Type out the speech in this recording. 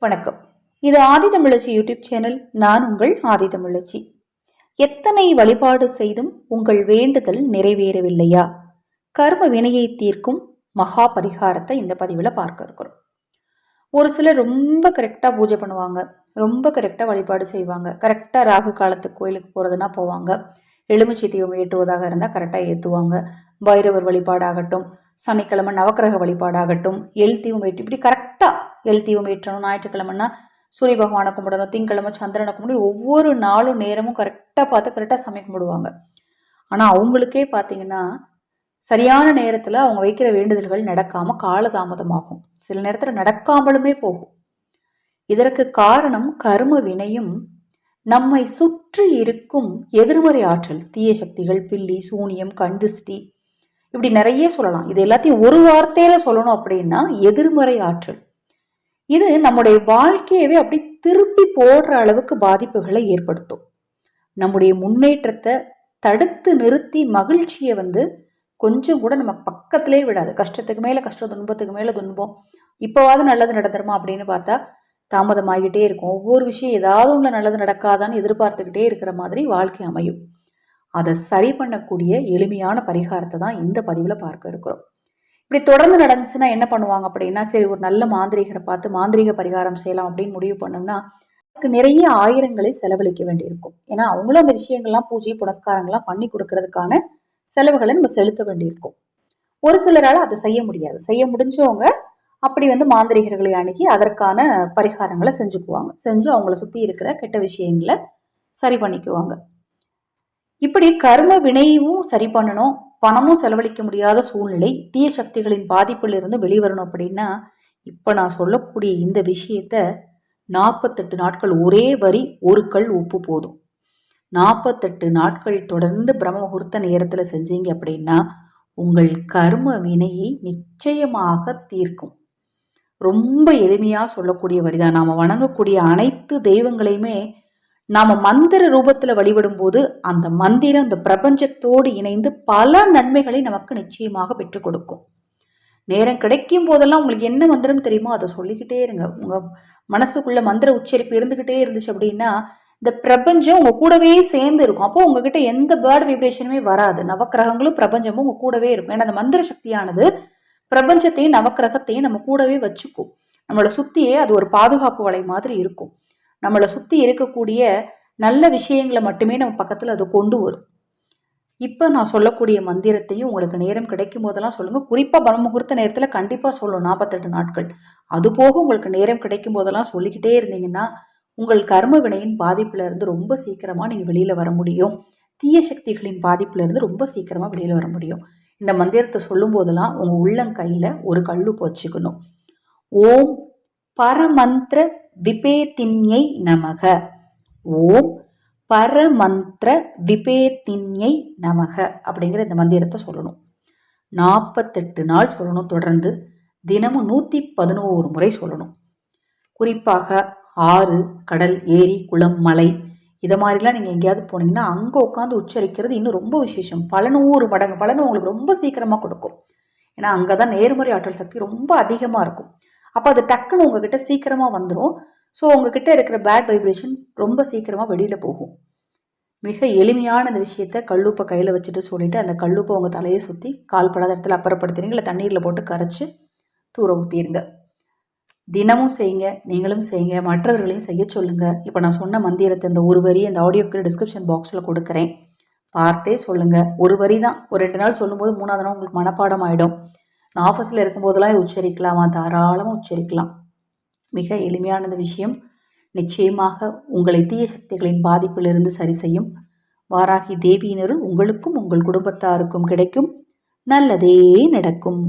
வணக்கம். இது ஆதிதமிழச்சி YouTube channel. நான் உங்கள் ஆதிதமிழச்சி. எத்தனை வழிபாடு செய்தும் உங்கள் வேண்டுதல் நிறைவேறவில்லையா? கர்ம வினையை தீர்க்கும் மகா பரிகாரத்தை இந்த பதிவில் பார்க்க இருக்கிறோம். ஒரு சிலர் ரொம்ப கரெக்டாக பூஜை பண்ணுவாங்க, ரொம்ப கரெக்டாக வழிபாடு செய்வாங்க, கரெக்டாக ராகு காலத்துக்கு கோயிலுக்கு போகிறதுனா போவாங்க, எலுமிச்சை தீபம் ஏற்றுவதாக இருந்தால் கரெக்டாக ஏற்றுவாங்க, பைரவர் வழிபாடாகட்டும், சனிக்கிழமை நவக்கிரக வழிபாடாகட்டும், எல் தீபம் ஏற்றி இப்படி கரெக்டாக எல் தீபம் ஏற்றணும். ஞாயிற்றுக்கிழமைன்னா சூரிய பகவானை கும்பிடணும், திங்கக்கிழமை சந்திரனை கும்பிடணும். ஒவ்வொரு நாளும் நேரமும் கரெக்டாக பார்த்து கரெக்டாக சாமி கும்பிடுவாங்க. ஆனால் அவங்களுக்கே பார்த்தீங்கன்னா சரியான நேரத்தில் அவங்க வைக்கிற வேண்டுதல்கள் நடக்காமல் காலதாமதமாகும். சில நேரத்தில் நடக்காமலுமே போகும். இதற்கு காரணம் கர்ம வினையும் நம்மை சுற்றி இருக்கும் எதிர்மறை ஆற்றல், தீய சக்திகள், பில்லி, சூனியம், கண்திஷ்டி, இப்படி நிறைய சொல்லலாம். இது எல்லாத்தையும் ஒரு வார்த்தையில சொல்லணும் அப்படின்னா எதிர்மறை ஆற்றல். இது நம்முடைய வாழ்க்கையவே அப்படி திருப்பி போடுற அளவுக்கு பாதிப்புகளை ஏற்படுத்தும். நம்முடைய முன்னேற்றத்தை தடுத்து நிறுத்தி மகிழ்ச்சியை கொஞ்சம் கூட நம்ம பக்கத்திலே விடாது. கஷ்டத்துக்கு மேலே கஷ்டம், துன்பத்துக்கு மேலே துன்பம். இப்போவாது நல்லது நடந்துருமா அப்படின்னு பார்த்தா தாமதமாகிட்டே இருக்கும். ஒவ்வொரு விஷயம் ஏதாவது ஒன்று நல்லது நடக்காதான்னு எதிர்பார்த்துக்கிட்டே இருக்கிற மாதிரி வாழ்க்கை அமையும். அதை சரி பண்ணக்கூடிய எளிமையான பரிகாரத்தை தான் இந்த பதிவில் பார்க்க இருக்கிறோம். இப்படி தொடர்ந்து நடந்துச்சுன்னா என்ன பண்ணுவாங்க அப்படின்னா, சரி ஒரு நல்ல மாந்திரிகரை பார்த்து மாந்திரிக பரிகாரம் செய்யலாம் அப்படின்னு முடிவு பண்ணோம்னா அதுக்கு நிறைய ஆயிரங்களை செலவழிக்க வேண்டியிருக்கும். ஏன்னா அவங்களும் அந்த விஷயங்கள்லாம் பூஜை புனஸ்காரங்கள்லாம் பண்ணி கொடுக்கறதுக்கான செலவுகளை நம்ம செலுத்த வேண்டியிருக்கும். ஒரு சிலரால் அதை செய்ய முடியாது. செய்ய முடிஞ்சவங்க அப்படி மாந்திரிகர்களை அணுகி அதற்கான பரிகாரங்களை செஞ்சுக்குவாங்க. செஞ்சு அவங்கள சுற்றி இருக்கிற கெட்ட விஷயங்களை சரி பண்ணிக்குவாங்க. இப்படி கர்ம வினையும் சரி பண்ணணும், பணமும் செலவழிக்க முடியாத சூழ்நிலை, தீய சக்திகளின் பாதிப்பிலிருந்து வெளிவரணும் அப்படின்னா இப்போ நான் சொல்லக்கூடிய இந்த விஷயத்த 48 நாட்கள் ஒரே வரி ஒரு கல் உப்பு போதும். 48 நாட்கள் தொடர்ந்து பிரம்ம முகூர்த்த நேரத்தில் செஞ்சீங்க அப்படின்னா உங்கள் கர்ம வினையை நிச்சயமாக தீர்க்கும். ரொம்ப எளிமையாக சொல்லக்கூடிய வரிதான். நாம் வணங்கக்கூடிய அனைத்து தெய்வங்களையுமே நாம் மந்திர ரூபத்தில் வழிபடும் போது அந்த மந்திரம் அந்த பிரபஞ்சத்தோடு இணைந்து பல நன்மைகளை நமக்கு நிச்சயமாக பெற்றுக் கொடுக்கும். நேரம் கிடைக்கும் போதெல்லாம் உங்களுக்கு என்ன மந்திரம் தெரியுமோ அதை சொல்லிக்கிட்டே இருங்க. உங்கள் மனசுக்குள்ள மந்திர உச்சரிப்பு இருந்துக்கிட்டே இருந்துச்சு அப்படின்னா இந்த பிரபஞ்சம் உங்க கூடவே சேர்ந்து இருக்கும். அப்போ உங்ககிட்ட எந்த பேர்ட் வைப்ரேஷனுமே வராது. நவக்கிரகங்களும் பிரபஞ்சமும் உங்க கூடவே இருக்கும். ஏன்னா அந்த மந்திர சக்தியானது பிரபஞ்சத்தையும் நவக்கிரகத்தையும் நம்ம கூடவே வச்சுக்கும். நம்மளை சுத்தியே அது ஒரு பாதுகாப்பு வலை மாதிரி இருக்கும். நம்மளை சுற்றி இருக்கக்கூடிய நல்ல விஷயங்களை மட்டுமே நம்ம பக்கத்தில் அது கொண்டு வரும். இப்போ நான் சொல்லக்கூடிய மந்திரத்தையும் உங்களுக்கு நேரம் கிடைக்கும் போதெல்லாம் சொல்லுங்கள். குறிப்பாக பிரம்ம முகூர்த்த நேரத்தில் கண்டிப்பாக சொல்லணும். 48 நாட்கள். அதுபோக உங்களுக்கு நேரம் கிடைக்கும் போதெல்லாம் சொல்லிக்கிட்டே இருந்தீங்கன்னா உங்கள் கர்ம வினையின் பாதிப்புலேருந்து ரொம்ப சீக்கிரமாக நீங்கள் வெளியில் வர முடியும். தீய சக்திகளின் பாதிப்புலேருந்து ரொம்ப சீக்கிரமாக வெளியில் வர முடியும். இந்த மந்திரத்தை சொல்லும் போதெல்லாம் உங்கள் உள்ளங்கையில் ஒரு கல்லுப்பு வச்சுக்கணும். ஓம் பரமந்திர விபேதின்யை நமக. ஓம் பரமந்திர விபேதின்யை நமக அப்படிங்கிற இந்த மந்திரத்தை சொல்லணும். 48 நாள் சொல்லணும். தொடர்ந்து தினமும் 111 முறை சொல்லணும். குறிப்பாக ஆறு, கடல், ஏரி, குளம், மலை இதை மாதிரிலாம் நீங்கள் எங்கேயாவது போனீங்கன்னா அங்கே உட்காந்து உச்சரிக்கிறது இன்னும் ரொம்ப விசேஷம். பல 100 மடங்கு பலன் உங்களுக்கு ரொம்ப சீக்கிரமாக கொடுக்கும். ஏன்னா அங்கே தான் நேர்மறை ஆற்றல் சக்தி ரொம்ப அதிகமாக இருக்கும். அப்போ அது டக்குன்னு உங்ககிட்ட சீக்கிரமாக வந்துடும். ஸோ உங்ககிட்ட இருக்கிற பேட் வைப்ரேஷன் ரொம்ப சீக்கிரமாக வெளியில் போகும். மிக எளிமையான இந்த விஷயத்த கல்லுப்பை கையில் வச்சுட்டு சொல்லிவிட்டு அந்த கல்லுப்பை உங்கள் தலையை சுற்றி கால்படாத இடத்துல அப்புறப்படுத்துறீங்க, இல்லை தண்ணீரில் போட்டு கரைச்சி தூர ஊற்றிடுங்க. தினமும் செய்யுங்க, நீங்களும் செய்யுங்க, மற்றவர்களையும் செய்ய சொல்லுங்கள். இப்போ நான் சொன்ன மந்திரத்தை இந்த ஒரு வரி அந்த ஆடியோக்கு டிஸ்கிரிப்ஷன் பாக்ஸில் கொடுக்குறேன். பார்த்தே சொல்லுங்கள். ஒரு வரி தான். ஒரு 2 நாள் சொல்லும்போது 3ஆவது நாள் உங்களுக்கு மனப்பாடம் ஆகிடும். நான் ஆஃபீஸில் இருக்கும்போதெல்லாம் இது உச்சரிக்கலாமா? தாராளமாக உச்சரிக்கலாம். மிக எளிமையானது விஷயம். நிச்சயமாக உங்களை தீய சக்திகளின் பாதிப்பிலிருந்து சரி செய்யும். வாராகி தேவியினருள் உங்களுக்கும் உங்கள் குடும்பத்தாருக்கும் கிடைக்கும். நல்லதே நடக்கும்.